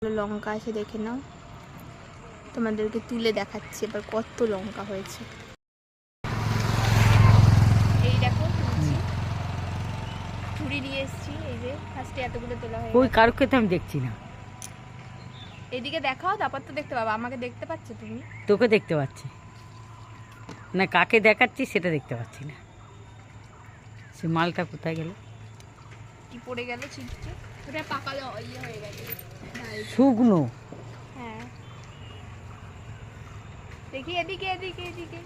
লঙ্কা আছে দেখে নাও, তোমাদেরকে তুলে দেখাচ্ছি এবার কত লঙ্কা হয়েছে। এই দেখো তুলছি, ঝুড়ি নিয়ে এসেছি। এই যে ফার্স্টে এতগুলো তোলা হয়ে ওই কারুকে তো আমি দেখছি না। এইদিকে দেখাও, তারপর তো দেখতে পাবো। আমাকে দেখতে পাচ্ছ তুমি? তোকে দেখতে পাচ্ছি না, কাকে দেখাচ্ছি সেটা দেখতে পাচ্ছি না। সে মালটা কোথায় গেল? কি পড়ে গেল ছিটছে, ওটা পাকালো ইয়ে হয়ে গেছে শুকনো। হ্যাঁ দেখি এদিকে এদিকে এদিকে।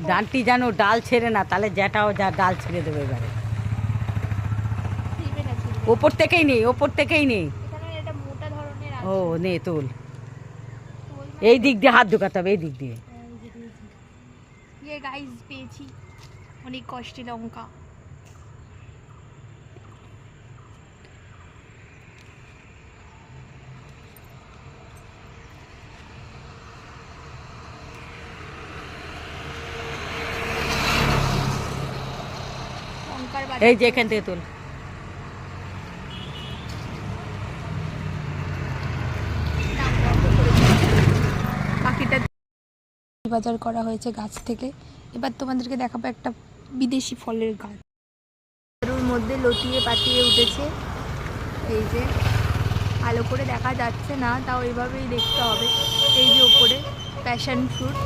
ডালটি যেন ডাল ছেড়ে না, তাহলে জ্যাঠাও যা ডাল ছেড়ে দেবে এবারে। ছিড়বে না, ছিড়বে না। ওপর থেকেই নেই, ওপর থেকেই নেই। এখানে এটা মোটা ধরনের ও আছে। নে তোল। তোল এই দিক দিয়ে হাত ঢোকাতে হবে, এই দিক দিয়ে। ইয়ে গাইস, পেয়েছি অনেক কষ্টে লঙ্কা। এই যে এখান থেকে তোল। পাখিটা বাজার করা হয়েছে গাছ থেকে। এবার তোমাদেরকে দেখাবো একটা বিদেশি ফলের গাছ। গরুর মধ্যে লটিয়ে পাটিয়ে উঠেছে। এই যে ভালো করে দেখা যাচ্ছে না, তাও এইভাবেই দেখতে হবে। এই যে ওপরে প্যাশন ফ্রুট।